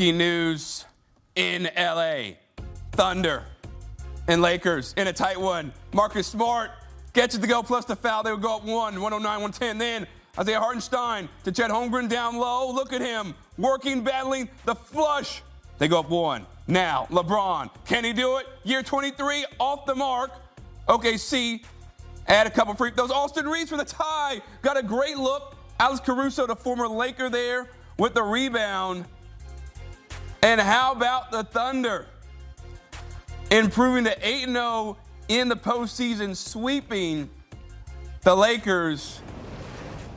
Breaking news in LA. Thunder and Lakers in a tight one. Marcus Smart gets it to go plus the foul. They would go up 109-110. Then Isaiah Hartenstein to Chet Holmgren down low. Look at him working, battling the flush. They go up 1. Now, LeBron, can he do it? Year 23, off the mark. OKC add a couple free throws. Austin Reeves for the tie. Got a great look. Alex Caruso, the former Laker there, with the rebound. And how about the Thunder? Improving to 8-0 in the postseason, sweeping the Lakers.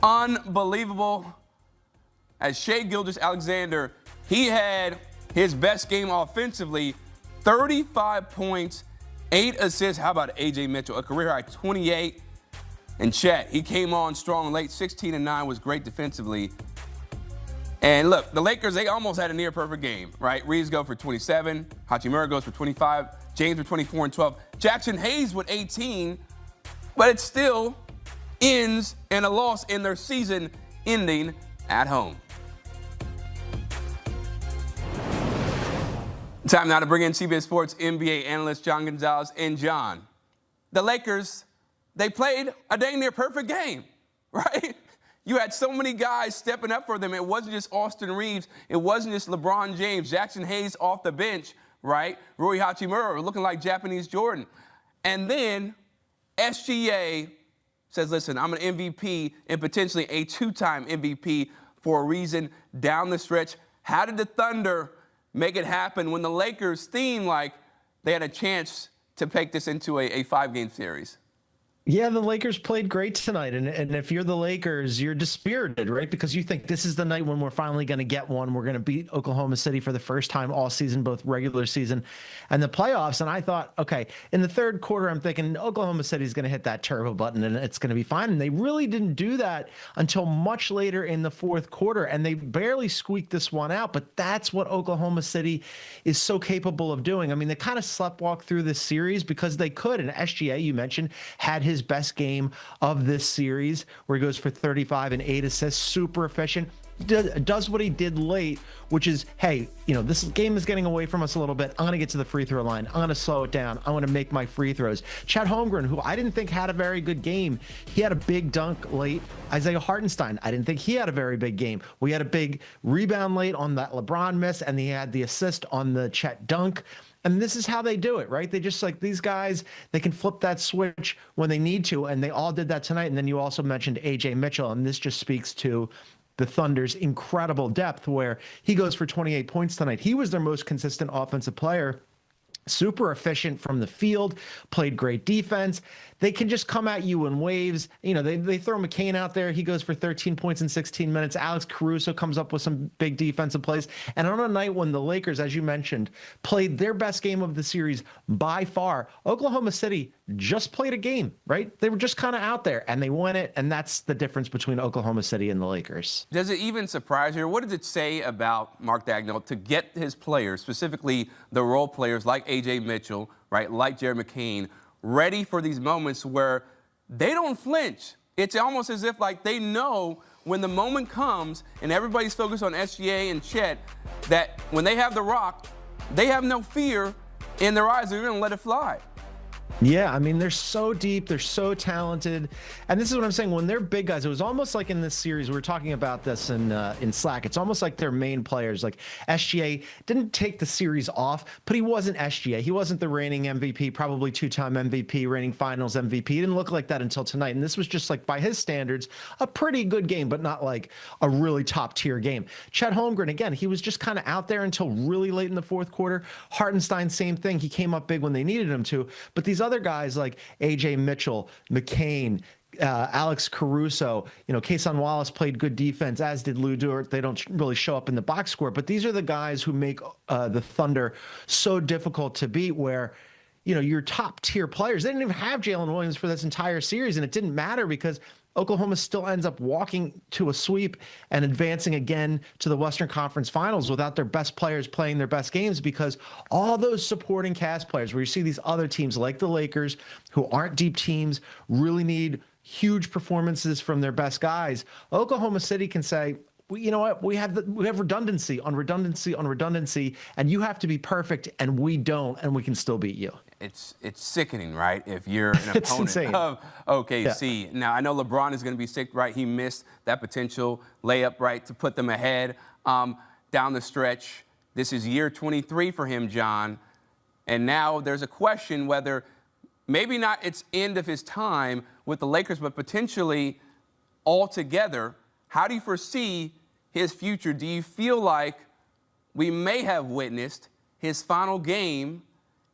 Unbelievable. As Shai Gilgeous-Alexander, he had his best game offensively, 35 points, 8 assists. How about A.J. Mitchell, a career high 28. And Chet, he came on strong late, 16-9, was great defensively. And look, the Lakers, they almost had a near-perfect game, right? Reeves goes for 27, Hachimura goes for 25, James for 24 and 12, Jackson Hayes with 18, but it still ends in a loss in their season ending at home. Time now to bring in CBS Sports NBA analyst John Gonzalez. And John, the Lakers, they played a dang near perfect game, right? You had so many guys stepping up for them. It wasn't just Austin Reeves. It wasn't just LeBron James. Jackson Hayes off the bench, right? Rui Hachimura looking like Japanese Jordan. And then SGA says, listen, I'm an MVP and potentially a 2-time MVP for a reason down the stretch. How did the Thunder make it happen when the Lakers seemed like they had a chance to take this into a 5-game series? Yeah, the Lakers played great tonight. And if you're the Lakers, you're dispirited, right? Because you think this is the night when we're finally going to get one. We're going to beat Oklahoma City for the first time all season, both regular season and the playoffs. And I thought, okay, in the third quarter, I'm thinking Oklahoma City is going to hit that turbo button and it's going to be fine. And they really didn't do that until much later in the fourth quarter. And they barely squeaked this one out. But that's what Oklahoma City is so capable of doing. I mean, they kind of sleptwalked through this series because they could. And SGA, you mentioned, had his best game of this series where he goes for 35 and 8 assists, super efficient, does what he did late, which is, hey, you know, this game is getting away from us a little bit. I'm going to get to the free throw line. I'm going to slow it down. I want to make my free throws. Chet Holmgren, who I didn't think had a very good game, he had a big dunk late. Isaiah Hartenstein, I didn't think he had a very big game. We had a big rebound late on that LeBron miss, and he had the assist on the Chet dunk. And this is how they do it, right? They just, like, these guys, they can flip that switch when they need to, and they all did that tonight. And then you also mentioned A.J. Mitchell, and this just speaks to the Thunder's incredible depth, where he goes for 28 points tonight. He was their most consistent offensive player. Super efficient from the field, played great defense. They can just come at you in waves. You know, they throw McCain out there. He goes for 13 points in 16 minutes. Alex Caruso comes up with some big defensive plays. And on a night when the Lakers, as you mentioned, played their best game of the series by far, Oklahoma City just played a game, right? They were just kind of out there, and they won it, and that's the difference between Oklahoma City and the Lakers. Does it even surprise you? What does it say about Mark Daigneault to get his players, specifically the role players like A.J. Mitchell, right, like Jared McCain, ready for these moments where they don't flinch? It's almost as if, like, they know when the moment comes and everybody's focused on SGA and Chet, that when they have the rock, they have no fear in their eyes. They're going to let it fly. Yeah, I mean, they're so deep, they're so talented. And this is what I'm saying, when they're big guys, it was almost like in this series, we were talking about this in Slack, it's almost like their main players, like SGA didn't take the series off, but he wasn't SGA. He wasn't the reigning MVP, probably 2-time MVP, reigning finals MVP. He didn't look like that until tonight. And this was just, like, by his standards, a pretty good game, but not like a really top tier game. Chet Holmgren, again, he was just kind of out there until really late in the fourth quarter. Hartenstein, same thing. He came up big when they needed him to, but these other guys like A.J. Mitchell, McCain, Alex Caruso, you know, Kason Wallace played good defense, as did Lou Dort. They don't really show up in the box score, but these are the guys who make the Thunder so difficult to beat, where, you know, your top tier players, they didn't even have Jalen Williams for this entire series, and it didn't matter because Oklahoma still ends up walking to a sweep and advancing again to the Western Conference Finals without their best players playing their best games, because all those supporting cast players, where you see these other teams like the Lakers, who aren't deep teams, really need huge performances from their best guys. Oklahoma City can say, you know what? We have redundancy on redundancy on redundancy, and you have to be perfect, and we don't, and we can still beat you. It's sickening, right? If you're an opponent of OKC. Yeah. Now, I know LeBron is going to be sick, right? He missed that potential layup, right, to put them ahead down the stretch. This is year 23 for him, John. And now there's a question whether maybe not it's end of his time with the Lakers, but potentially altogether. How do you foresee his future? Do you feel like we may have witnessed his final game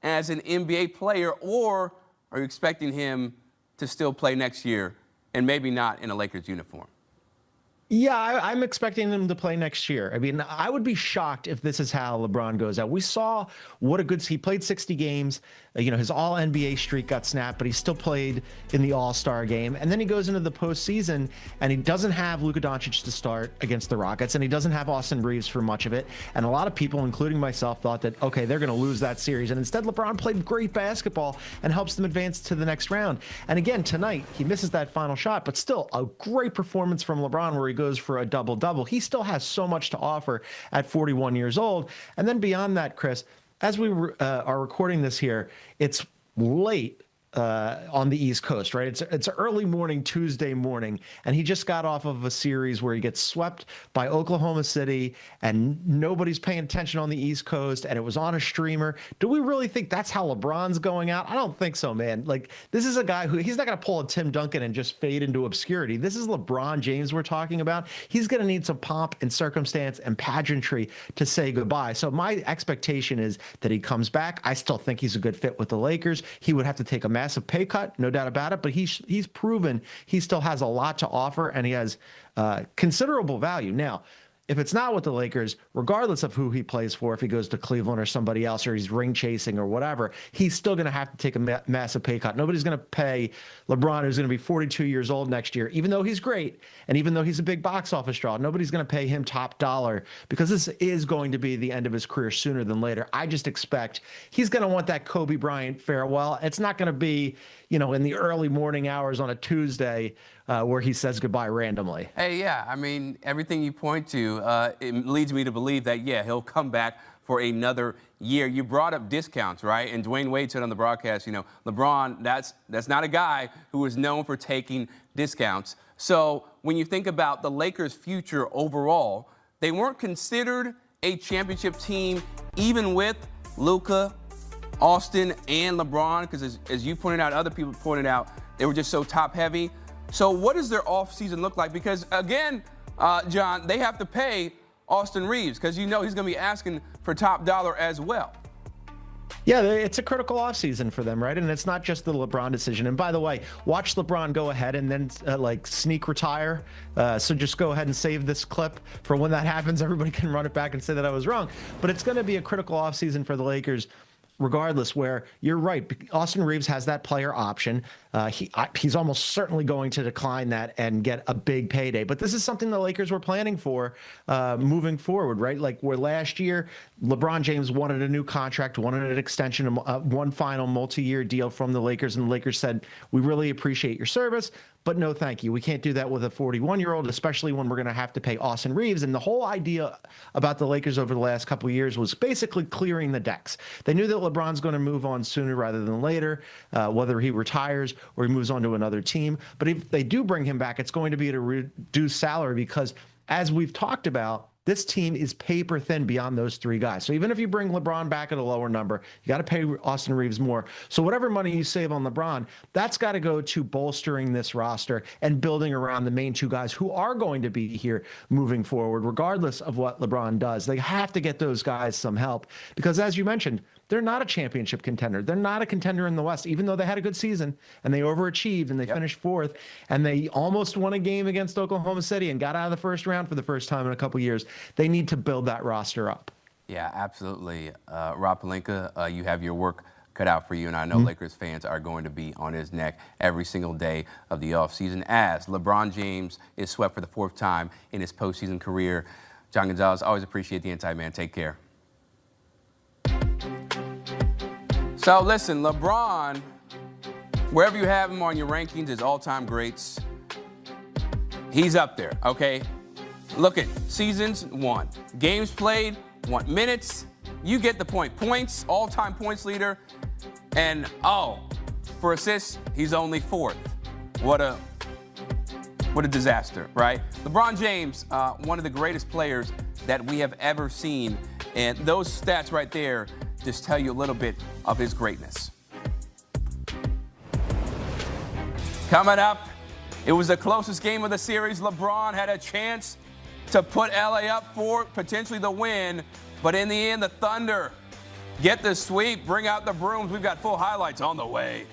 as an NBA player, or are you expecting him to still play next year and maybe not in a Lakers uniform? Yeah, I'm expecting him to play next year. I mean, I would be shocked if this is how LeBron goes out. We saw he played 60 games. You know, his all-NBA streak got snapped, but he still played in the All-Star game. And then he goes into the postseason, and he doesn't have Luka Doncic to start against the Rockets, and he doesn't have Austin Reeves for much of it. And a lot of people, including myself, thought that, okay, they're going to lose that series. And instead, LeBron played great basketball and helps them advance to the next round. And again, tonight, he misses that final shot, but still a great performance from LeBron where he goes for a double-double. He still has so much to offer at 41 years old. And then beyond that, Chris, as we are recording this here, it's late on the East Coast, right? It's early morning, Tuesday morning, and he just got off of a series where he gets swept by Oklahoma City, and nobody's paying attention on the East Coast, and it was on a streamer. Do we really think that's how LeBron's going out? I don't think so, man. Like, this is a guy who, he's not going to pull a Tim Duncan and just fade into obscurity. This is LeBron James we're talking about. He's going to need some pomp and circumstance and pageantry to say goodbye. So my expectation is that he comes back. I still think he's a good fit with the Lakers. He would have to take a massive pay cut, no doubt about it, but he's proven he still has a lot to offer, and he has considerable value. Now, if it's not with the Lakers, regardless of who he plays for, if he goes to Cleveland or somebody else, or he's ring chasing or whatever, he's still going to have to take a massive pay cut. Nobody's going to pay LeBron, who's going to be 42 years old next year, even though he's great, and even though he's a big box office draw, nobody's going to pay him top dollar, because this is going to be the end of his career sooner than later. I just expect he's going to want that Kobe Bryant farewell. It's not going to be, you know, in the early morning hours on a Tuesday where he says goodbye randomly. Hey, yeah, I mean, everything you point to, it leads me to believe that, yeah, he'll come back for another year. You brought up discounts, right? And Dwayne Wade said on the broadcast, you know, LeBron, that's not a guy who is known for taking discounts. So when you think about the Lakers' future overall, they weren't considered a championship team even with Luka, Austin, and LeBron, because as you pointed out, other people pointed out, they were just so top-heavy. So what does their offseason look like? Because, again, John, they have to pay Austin Reeves, because you know he's going to be asking for top dollar as well. Yeah, it's a critical offseason for them, right? And it's not just the LeBron decision. And by the way, watch LeBron go ahead and then like sneak retire. So just go ahead and save this clip for when that happens. Everybody can run it back and say that I was wrong. But it's going to be a critical offseason for the Lakers, regardless, where you're right. Austin Reeves has that player option. He's almost certainly going to decline that and get a big payday. But this is something the Lakers were planning for moving forward, right? Like where last year, LeBron James wanted a new contract, wanted an extension, one final multi-year deal from the Lakers. And the Lakers said, we really appreciate your service, but no, thank you. We can't do that with a 41-year-old, especially when we're going to have to pay Austin Reeves. And the whole idea about the Lakers over the last couple of years was basically clearing the decks. They knew that LeBron's going to move on sooner rather than later, whether he retires or he moves on to another team. But if they do bring him back, it's going to be at a reduced salary, because as we've talked about, this team is paper thin beyond those three guys. So even if you bring LeBron back at a lower number, you got to pay Austin Reeves more. So whatever money you save on LeBron, that's got to go to bolstering this roster and building around the main two guys who are going to be here moving forward, regardless of what LeBron does. They have to get those guys some help, because as you mentioned, they're not a championship contender. They're not a contender in the West, even though they had a good season and they overachieved and they finished fourth and they almost won a game against Oklahoma City and got out of the first round for the first time in a couple years. They need to build that roster up. Yeah, absolutely. Rob Pelinka, you have your work cut out for you, and I know Lakers fans are going to be on his neck every single day of the offseason as LeBron James is swept for the fourth time in his postseason career. John Gonzalez, always appreciate the insight, man. Take care. So listen, LeBron, wherever you have him on your rankings as all-time greats, he's up there, okay? Look at seasons, 1. Games played, 1. Minutes, you get the point. Points, all-time points leader. And, for assists, he's only 4th. What a disaster, right? LeBron James, one of the greatest players that we have ever seen. And those stats right there just tell you a little bit of his greatness. Coming up, it was the closest game of the series. LeBron had a chance to put LA up for potentially the win, but in the end, the Thunder get the sweep, bring out the brooms. We've got full highlights on the way.